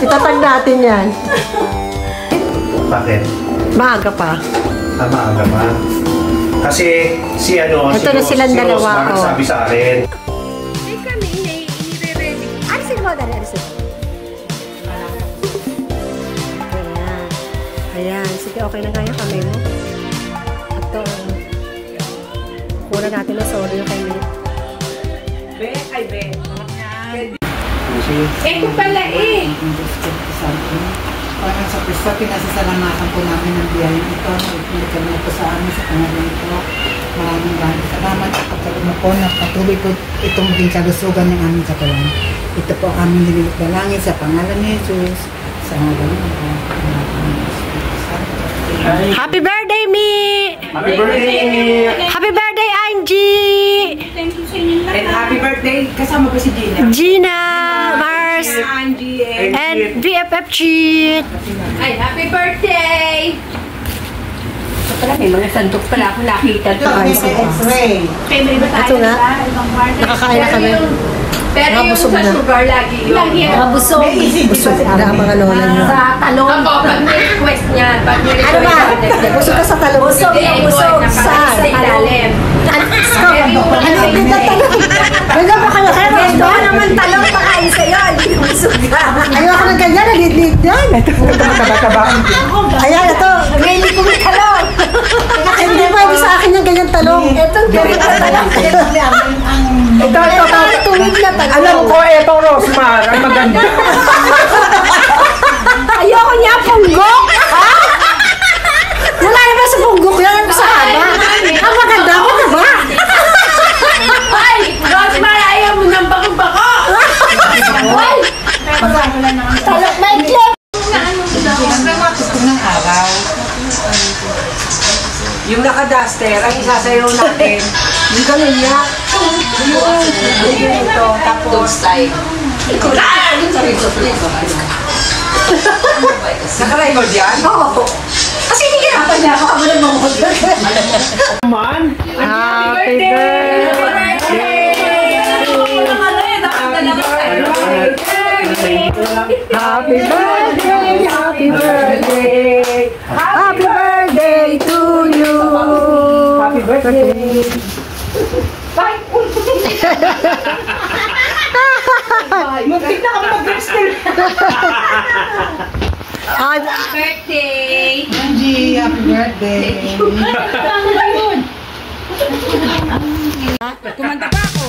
Itatag natin yan. Bakit? Maaga pa. Maaga pa. Kasi si ano, ito na silang dalawa. Sabi sa akin. Hindi kami, nire-ready. Alisin mo, Dari. Alisin mo. Ayan. Ayan. Sige, okay na kaya kamay mo. Ito. Kuha natin na sorry yung kay Lee. Be, ay be. Ito pala eh. Parang sa Kristo, pinasasalamatan po namin ng biyayang ito. Ipiligkan mo po sa amin sa pangalan ito. Maraming salamat at pagkaroon mo po na patuloy po itong maging kalusugan ng aming katawan. Ito po aming nililip sa pangalan ni Jesus. Sa pangalan ng Happy birthday, Mi! Happy birthday! Happy birthday, Angie! Thank you sa inyo lahat. And happy birthday! Kasama po si Gina. Gina! Mars! Angie eh. And BFF Cheat! Ay, happy birthday! Ito pala, may mga sandok pala ako nakita to. Ay, sige. Kaya may iba tayo Ito nga. Ibang party. Nakakain na kami. Pero yung Nabusog sa na. sugar lagi yun. Lagi yan. Nabusog. Busog na ang mga lola niyo. Sa talong. Ako, pag may request niya. Pag may Ano ba? Busog ka sa talong. Busog na busog. Sa ilalim. Ano ba kayo? Ito naman talong pakain sa'yo. Hindi busog ka. Ayoko na ganyan. Nalid-lid yan. Ito mataba-taba. Ayan, ito. Really ko may talong. Hindi pa ibig sa akin yung ganyan talong. Itong ganyan talong. Ito. Tuwid na talong. Alam ko, ito Rosmar. Ang maganda. Ayoko niya punggok. Ha? Wala naman sa punggok yan. Sa haba. Ang maganda ko na ba? Ay! Rosmar, ayaw mo ng bako-bako. Ay! Talong may clip. Ng araw. Yung naka-duster, ang isasayaw natin. Yung ganun niya. Yung ito. Tapos, naka-record yan? Oo. Kasi hindi kinapa niya ako. Ako nang mamahod. Happy birthday! Happy birthday! Happy birthday! Happy birthday to you! Happy birthday! Muntik na kami mag-birthday. Birthday! Angie, happy birthday! Kumanta pa ako.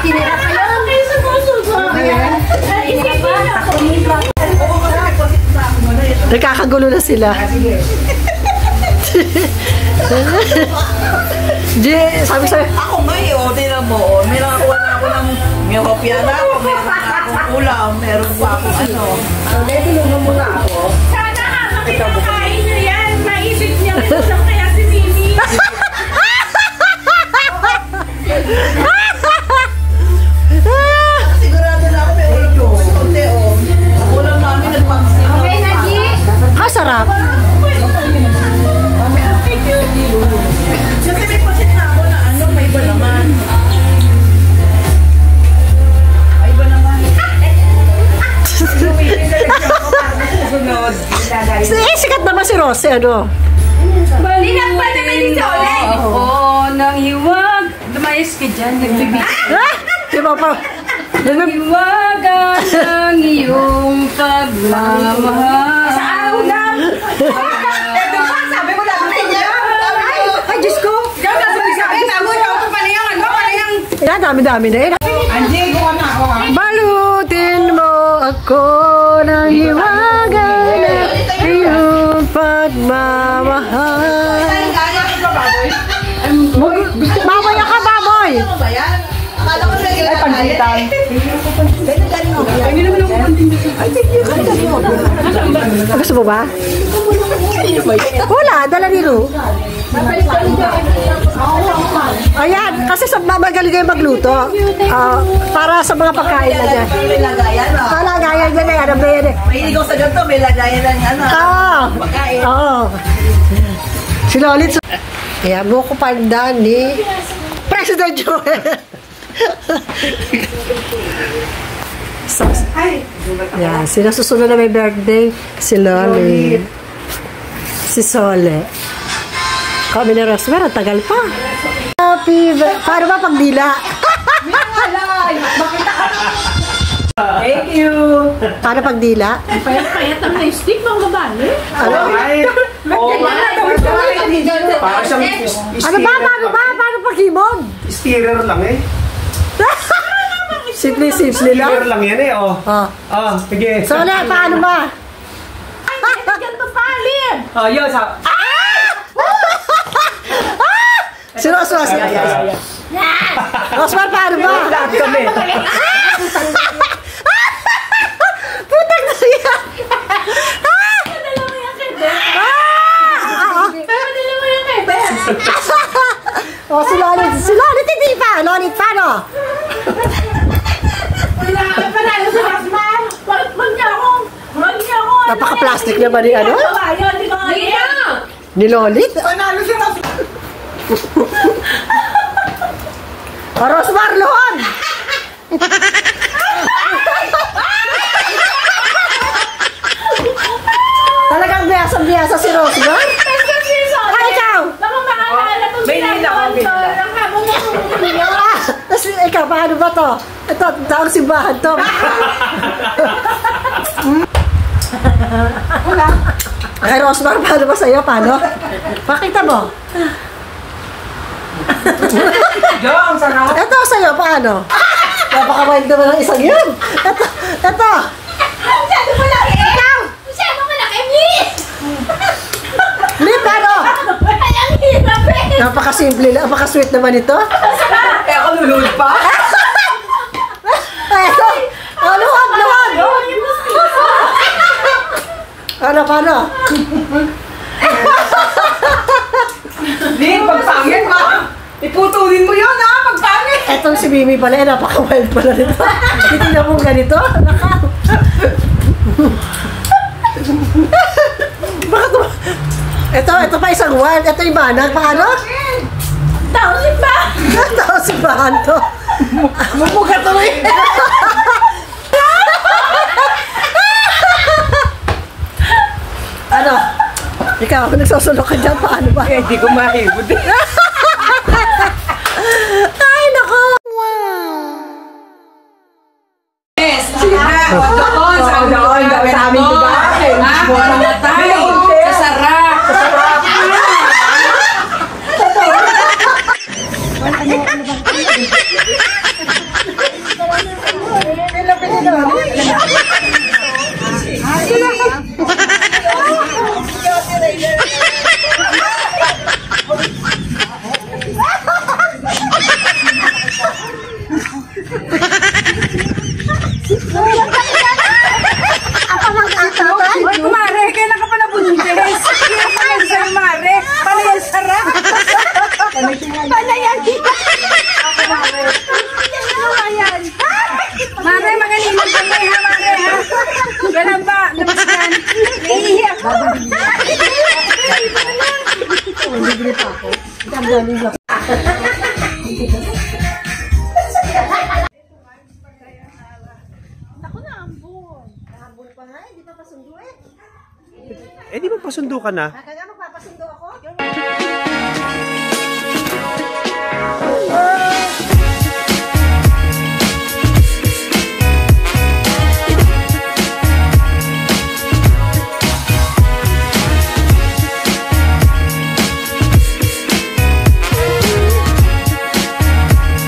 Tinira kayo. Ay, sumususo. Ayan. Isipin ako. Nagkakagulo na sila. Sabi sa'yo. Ako ngayon, tinan mo, meron ako ng may hopya na ako, meron na akong ulam, meron pa akong ano. Tulungan mo na ako. Sana makikakain nyo yan. Maisip niya rin kaya si Mimi. Sigurado na ako may ulam ko. Kunti o. Ulam namin nagpangsin. Okay, Nagi. Sarap. Kasi may pasit na ako na ano, may iba naman. May iba naman. Sunod. Sikat naman si Rose, ano? Linang pa naman ni Sole. Oo, nang hiwag. Lumayas ka dyan, nagbibig. Di ba pa? Hiwagan ng iyong pagmamahal. Sa araw lang. Sabi mo lang, Ay, Diyos ko! Diyan ka sabi, tamo niyo ako panayang, ano, panayang. Yan, dami-dami na yun. Anjing, kung ano ako ha. Balutin mo ako ng hiwagan ng iyong pagmamahal. Baboy ako, baboy! Ano ba yan? Akala ko naging ay Pansitan. Gusto mo ba? Wala, dala ni Ru. Ayan, kasi sa magaling kayo magluto. Para sa mga pagkain na dyan. may lagayan ha. Lagayan dyan na yan. Ano ba yan eh? Mahilig ako sa ganito, may lagayan ng ano. Pagkain. Oo. Si Lolit. Kaya mo ko pandan ni President Joel. So, yan, sila susunod na may birthday. Si Lolit. Si Sole. Kami ni Rosmer, ang tagal pa. Happy birthday. Paano ba pagdila? Thank you. Paano pagdila? Payat-payat ang lipstick, mga babae. Ano? Parang siyang Ano ba? Paano pag-himog? steerer lang eh. Simple lang. Steerer lang yan eh, oh. Oh. Oh, sige. Sole, paano ba? Ganito palid. Oh, yun, sa... Si Rosmar. Rosmar, paano ba? Lahat kami. Putang na yan! Oh, si Lolit hindi pa. Lolit, paano? Wala ka panalo sa Rosmar. Wag niya ako. Napaka-plastic naman ni ano? Ayun, di ba ngayon? Ni Lolit? Panalo si Ross. Oh, Rosmar, luhon! Talagang biyasa si Rosmar? Ay, ikaw! Baka makakala itong May nila ko, may nila. Ang habang niya. Tapos ikaw, paano ba to? Ito, taong simbahan to. Wala. Ay, Rosmar, paano ba sa'yo? Paano? Pakita mo. Yung, sarap. Ito sa'yo, paano? Napaka-wild naman ng isang yun. Ito. Masyado malaki! Ikaw! Masyado malaki, Mi! Lip, ano? Ang hirap eh! Napaka-simple, napaka-sweet naman ito. Kaya ako nulunod pa. Ay, ito. Oh, luhod. Ano, paano? Lin, pagpangit ma. Iputulin mo yun ha, pagpangit. Etong si Mimi pala, napaka-wild pala nito. Titignan mo ganito. Bakit mo? Ito pa isang wild. Ito yung banag. Paano? Tausip ba? Ito si Bahan to. Mumuga tuloy. Ano? Ikaw, nagsusulok ka dyan. Paano ba? Hindi ko mahibod. Ay, nako! Doon, gawin namin diba? Sa sarap. Oy, kumare, kailan ka pa nabuntis? Kaya pa lang sa mare. Panay ang sarap. Panay ang Mare, magaling kami ha, mare ha. Ganun ba? Nabasyan. Naiiyak ko. Libre pa ako. Eh, di ba pasundo ka na? Kaya magpapasundo ako?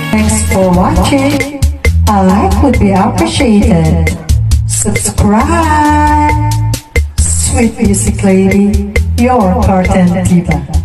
Thanks for watching. A like would be appreciated. Subscribe. Sweet Music Lady, your Carten Diva.